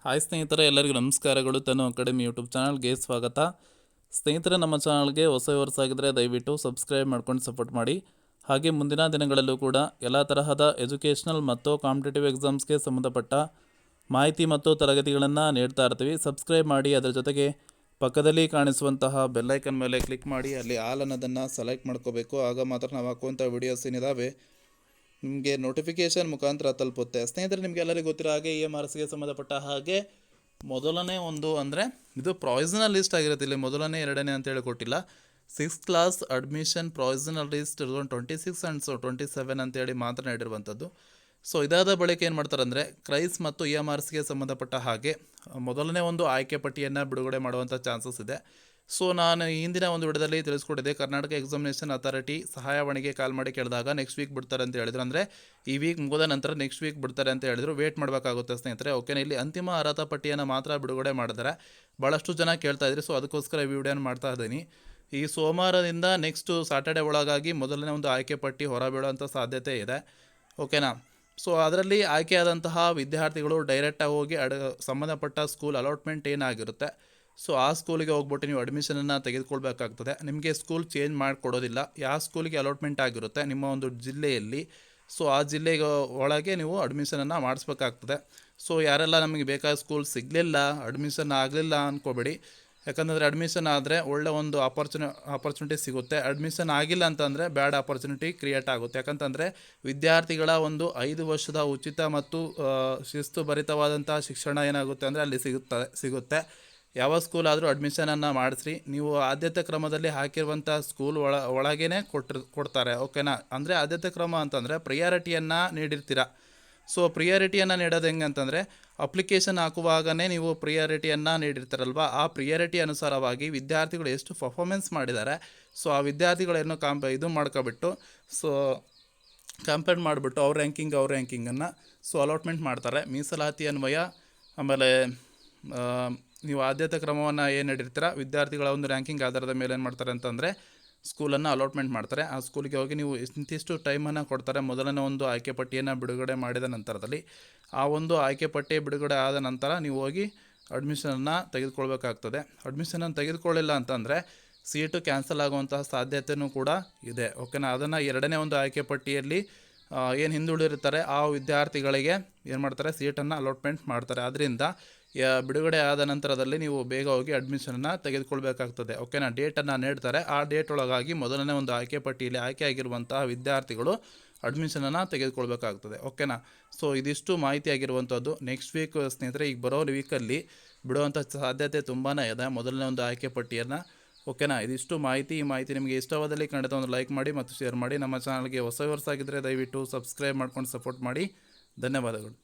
Hi ಸ್ನೇಹಿತರೆ, ಎಲ್ಲರಿಗೂ ನಮಸ್ಕಾರಗಳು. ತನು ಅಕಾಡೆಮಿ ಯೂಟ್ಯೂಬ್ ಚಾನಲ್ಗೆ ಸ್ವಾಗತ. ಸ್ನೇಹಿತರೆ, ನಮ್ಮ ಚಾನಲ್ಗೆ ಹೊಸ ವ್ಯೂವರ್ಸ್ ಆಗಿದ್ದರೆ ದಯವಿಟ್ಟು ಸಬ್ಸ್ಕ್ರೈಬ್ ಮಾಡ್ಕೊಂಡು ಸಪೋರ್ಟ್ ಮಾಡಿ. ಹಾಗೆ ಮುಂದಿನ ದಿನಗಳಲ್ಲೂ ಕೂಡ ಎಲ್ಲ ತರಹದ ಎಜುಕೇಷನಲ್ ಮತ್ತು ಕಾಂಪಿಟೇಟಿವ್ ಎಕ್ಸಾಮ್ಸ್ಗೆ ಸಂಬಂಧಪಟ್ಟ ಮಾಹಿತಿ ಮತ್ತು ತರಗತಿಗಳನ್ನು ನೀಡ್ತಾ ಇರ್ತೀವಿ. ಸಬ್ಸ್ಕ್ರೈಬ್ ಮಾಡಿ, ಅದರ ಜೊತೆಗೆ ಪಕ್ಕದಲ್ಲಿ ಕಾಣಿಸುವಂತಹ ಬೆಲ್ಲೈಕನ್ ಮೇಲೆ ಕ್ಲಿಕ್ ಮಾಡಿ ಅಲ್ಲಿ ಆಲ್ ಅನ್ನೋದನ್ನು ಸೆಲೆಕ್ಟ್ ಮಾಡ್ಕೋಬೇಕು. ಆಗ ಮಾತ್ರ ನಾವು ಹಾಕುವಂಥ ವಿಡಿಯೋಸ್ ಏನಿದ್ದಾವೆ ನಿಮಗೆ ನೋಟಿಫಿಕೇಷನ್ ಮುಖಾಂತರ ತಲುಪುತ್ತೆ. ಸ್ನೇಹಿತರೆ, ನಿಮಗೆಲ್ಲರಿಗೂ ಗೊತ್ತಿರೋ ಹಾಗೆ EMRSಗೆ ಸಂಬಂಧಪಟ್ಟ ಹಾಗೆ ಮೊದಲನೇ ಒಂದು ಅಂದರೆ ಇದು ಪ್ರಾವಿಷನಲ್ ಲಿಸ್ಟ್ ಆಗಿರುತ್ತೆ. ಇಲ್ಲಿ ಮೊದಲನೇ ಎರಡನೇ ಅಂತೇಳಿ ಕೊಟ್ಟಿಲ್ಲ. 6th class admission provisional list 2026 and 27 ಅಂತೇಳಿ ಮಾತ್ರ ನೀಡಿರುವಂಥದ್ದು. ಸೊ ಇದಾದ ಬಳಿಕ ಏನು ಮಾಡ್ತಾರೆ ಅಂದರೆ ಕ್ರೈಸ್ ಮತ್ತು EMRSಗೆ ಸಂಬಂಧಪಟ್ಟ ಹಾಗೆ ಮೊದಲನೇ ಒಂದು ಆಯ್ಕೆ ಪಟ್ಟಿಯನ್ನು ಬಿಡುಗಡೆ ಮಾಡುವಂಥ ಚಾನ್ಸಸ್ ಇದೆ. ಸೊ ನಾನು ಹಿಂದಿನ ಒಂದು ವಿಡಿಯೋದಲ್ಲಿ ತಿಳಿಸ್ಕೊಟ್ಟಿದ್ದೆ. ಕರ್ನಾಟಕ ಎಕ್ಸಾಮಿನೇಷನ್ ಅಥಾರಿಟಿ ಸಹಾಯವಾಣಿಗೆ ಕಾಲ್ ಮಾಡಿ ಕೇಳಿದಾಗ ನೆಕ್ಸ್ಟ್ ವೀಕ್ ಬಿಡ್ತಾರೆ ಅಂತ ಹೇಳಿದ್ರು. ಅಂದರೆ ಈ ವೀಕ್ ಮುಗಿದ ನಂತರ ನೆಕ್ಸ್ಟ್ ವೀಕ್ ಬಿಡ್ತಾರೆ ಅಂತ ಹೇಳಿದ್ರು. ವೇಟ್ ಮಾಡಬೇಕಾಗುತ್ತೆ ಸ್ನೇಹಿತರೆ. ಓಕೆನಾ, ಇಲ್ಲಿ ಅಂತಿಮ ಅರ್ಹತಾ ಪಟ್ಟಿಯನ್ನು ಮಾತ್ರ ಬಿಡುಗಡೆ ಮಾಡಿದ್ದಾರೆ. ಭಾಳಷ್ಟು ಜನ ಕೇಳ್ತಾ ಇದ್ರಿ. ಸೊ ಅದಕ್ಕೋಸ್ಕರ ಈ ವಿಡಿಯೋನ ಮಾಡ್ತಾ ಇದ್ದೀನಿ. ಈ ಸೋಮವಾರದಿಂದ ನೆಕ್ಸ್ಟ್ ಸಾಟರ್ಡೆ ಒಳಗಾಗಿ ಮೊದಲನೇ ಒಂದು ಆಯ್ಕೆ ಪಟ್ಟಿ ಹೊರಬೀಳುವಂಥ ಸಾಧ್ಯತೆ ಇದೆ. ಓಕೆನಾ. ಸೊ ಅದರಲ್ಲಿ ಆಯ್ಕೆಯಾದಂತಹ ವಿದ್ಯಾರ್ಥಿಗಳು ಡೈರೆಕ್ಟಾಗಿ ಹೋಗಿ ಸಂಬಂಧಪಟ್ಟ ಸ್ಕೂಲ್ ಅಲಾಟ್ಮೆಂಟ್ ಏನಾಗಿರುತ್ತೆ ಸೊ ಆ ಸ್ಕೂಲಿಗೆ ಹೋಗ್ಬಿಟ್ಟು ನೀವು ಅಡ್ಮಿಷನನ್ನು ತೆಗೆದುಕೊಳ್ಬೇಕಾಗ್ತದೆ. ನಿಮಗೆ ಸ್ಕೂಲ್ ಚೇಂಜ್ ಮಾಡಿಕೊಡೋದಿಲ್ಲ. ಯಾವ ಸ್ಕೂಲಿಗೆ ಅಲಾಟ್ಮೆಂಟ್ ಆಗಿರುತ್ತೆ ನಿಮ್ಮ ಒಂದು ಜಿಲ್ಲೆಯಲ್ಲಿ, ಸೊ ಆ ಜಿಲ್ಲೆಗೆ ಒಳಗೆ ನೀವು ಅಡ್ಮಿಷನನ್ನು ಮಾಡಿಸ್ಬೇಕಾಗ್ತದೆ. ಸೊ ಯಾರೆಲ್ಲ ನಮಗೆ ಬೇಕಾದ ಸ್ಕೂಲ್ ಸಿಗಲಿಲ್ಲ, ಅಡ್ಮಿಷನ್ ಆಗಲಿಲ್ಲ ಅಂದ್ಕೋಬೇಡಿ. ಯಾಕಂದರೆ ಅಡ್ಮಿಷನ್ ಆದರೆ ಒಳ್ಳೆ ಒಂದು ಆಪರ್ಚುನಿಟಿ ಸಿಗುತ್ತೆ. ಅಡ್ಮಿಷನ್ ಆಗಿಲ್ಲ ಅಂತಂದರೆ ಬ್ಯಾಡ್ ಆಪರ್ಚುನಿಟಿ ಕ್ರಿಯೇಟ್ ಆಗುತ್ತೆ. ಯಾಕಂತಂದರೆ ವಿದ್ಯಾರ್ಥಿಗಳ ಒಂದು 5 ವರ್ಷದ ಉಚಿತ ಮತ್ತು ಶಿಸ್ತುಭರಿತವಾದಂಥ ಶಿಕ್ಷಣ ಏನಾಗುತ್ತೆ ಅಂದರೆ ಅಲ್ಲಿ ಸಿಗುತ್ತೆ. ಯಾವ ಸ್ಕೂಲ್ ಆದರೂ ಅಡ್ಮಿಷನನ್ನು ಮಾಡಿಸ್ರಿ. ನೀವು ಆದ್ಯತೆ ಕ್ರಮದಲ್ಲಿ ಹಾಕಿರುವಂಥ ಸ್ಕೂಲ್ ಒಳಗೇ ಕೊಡ್ತಾರೆ. ಓಕೆನಾ. ಅಂದರೆ ಆದ್ಯತೆ ಕ್ರಮ ಅಂತಂದರೆ ಪ್ರಿಯಾರಿಟಿಯನ್ನು ನೀಡಿರ್ತೀರ. ಸೊ ಪ್ರಿಯಾರಿಟಿಯನ್ನು ನೀಡೋದು ಹೆಂಗೆ ಅಂತಂದರೆ ಅಪ್ಲಿಕೇಶನ್ ಹಾಕುವಾಗಲೇ ನೀವು ಪ್ರಿಯಾರಿಟಿಯನ್ನು ನೀಡಿರ್ತಾರಲ್ವ, ಆ ಪ್ರಿಯಾರಿಟಿ ಅನುಸಾರವಾಗಿ ವಿದ್ಯಾರ್ಥಿಗಳು ಎಷ್ಟು ಪರ್ಫಾರ್ಮೆನ್ಸ್ ಮಾಡಿದ್ದಾರೆ ಸೊ ಆ ವಿದ್ಯಾರ್ಥಿಗಳನ್ನು ಇದು ಮಾಡ್ಕೊಬಿಟ್ಟು ಸೊ ಕಂಪೇರ್ ಮಾಡಿಬಿಟ್ಟು ಅವ್ರ ರ್ಯಾಂಕಿಂಗನ್ನು ಸೊ ಅಲಾಟ್ಮೆಂಟ್ ಮಾಡ್ತಾರೆ. ಮೀಸಲಾತಿ ಅನ್ವಯ ಆಮೇಲೆ ನೀವು ಆದ್ಯತೆ ಕ್ರಮವನ್ನು ಏನು ನೀಡಿರ್ತೀರ ವಿದ್ಯಾರ್ಥಿಗಳ ಒಂದು ರ್ಯಾಂಕಿಂಗ್ ಆಧಾರದ ಮೇಲೆ ಏನು ಮಾಡ್ತಾರೆ ಅಂತಂದರೆ ಸ್ಕೂಲನ್ನು ಅಲಾಟ್ಮೆಂಟ್ ಮಾಡ್ತಾರೆ. ಆ ಸ್ಕೂಲಿಗೆ ಹೋಗಿ ನೀವು ಇಂತಿಷ್ಟು ಟೈಮನ್ನು ಕೊಡ್ತಾರೆ. ಮೊದಲನೇ ಒಂದು ಆಯ್ಕೆ ಪಟ್ಟಿಯನ್ನು ಬಿಡುಗಡೆ ಮಾಡಿದ ನಂತರದಲ್ಲಿ ಆ ಒಂದು ಆಯ್ಕೆ ಪಟ್ಟಿ ಬಿಡುಗಡೆ ಆದ ನಂತರ ನೀವು ಹೋಗಿ ಅಡ್ಮಿಷನನ್ನು ತೆಗೆದುಕೊಳ್ಬೇಕಾಗ್ತದೆ. ಅಡ್ಮಿಷನನ್ನು ತೆಗೆದುಕೊಳ್ಳಿಲ್ಲ ಅಂತಂದರೆ ಸೀಟು ಕ್ಯಾನ್ಸಲ್ ಆಗುವಂತಹ ಸಾಧ್ಯತೆಯೂ ಕೂಡ ಇದೆ. ಓಕೆನಾ. ಅದನ್ನು ಎರಡನೇ ಒಂದು ಆಯ್ಕೆ ಪಟ್ಟಿಯಲ್ಲಿ ಏನು ಹಿಂದುಳಿದಿರ್ತಾರೆ ಆ ವಿದ್ಯಾರ್ಥಿಗಳಿಗೆ ಏನು ಮಾಡ್ತಾರೆ, ಸೀಟನ್ನು ಅಲಾಟ್ಮೆಂಟ್ ಮಾಡ್ತಾರೆ. ಅದರಿಂದ ಬಿಡುಗಡೆ ಆದ ನಂತರದಲ್ಲಿ ನೀವು ಬೇಗ ಹೋಗಿ ಅಡ್ಮಿಷನನ್ನು ತೆಗೆದುಕೊಳ್ಬೇಕಾಗ್ತದೆ. ಓಕೆನಾ. ಡೇಟನ್ನು ನೀಡ್ತಾರೆ. ಆ ಡೇಟ್ ಒಳಗಾಗಿ ಮೊದಲನೇ ಒಂದು ಆಯ್ಕೆ ಪಟ್ಟಿಯಲ್ಲಿ ಆಯ್ಕೆ ಆಗಿರುವಂತಹ ವಿದ್ಯಾರ್ಥಿಗಳು ಅಡ್ಮಿಷನನ್ನು ತೆಗೆದುಕೊಳ್ಬೇಕಾಗ್ತದೆ. ಓಕೆನಾ. ಸೊ ಇದಿಷ್ಟು ಮಾಹಿತಿ ಆಗಿರುವಂಥದ್ದು. ನೆಕ್ಸ್ಟ್ ವೀಕ್ ಸ್ನೇಹಿತರೆ, ಈಗ ಬರೋ ವೀಕಲ್ಲಿ ಬಿಡುವಂಥ ಸಾಧ್ಯತೆ ತುಂಬಾ ಇದೆ ಮೊದಲನೇ ಒಂದು ಆಯ್ಕೆ ಪಟ್ಟಿಯನ್ನು. ಓಕೆನಾ. ಇದಿಷ್ಟು ಮಾಹಿತಿ. ಈ ಮಾಹಿತಿ ನಿಮಗೆ ಇಷ್ಟವಾದಲ್ಲಿ ಖಂಡಿತ ಒಂದು ಲೈಕ್ ಮಾಡಿ ಮತ್ತು ಶೇರ್ ಮಾಡಿ. ನಮ್ಮ ಚಾನಲ್ಗೆ ಹೊಸ ವ್ಯೂವರ್ಸ್ ಆಗಿದ್ದರೆ ದಯವಿಟ್ಟು ಸಬ್ಸ್ಕ್ರೈಬ್ ಮಾಡ್ಕೊಂಡು ಸಪೋರ್ಟ್ ಮಾಡಿ. ಧನ್ಯವಾದಗಳು.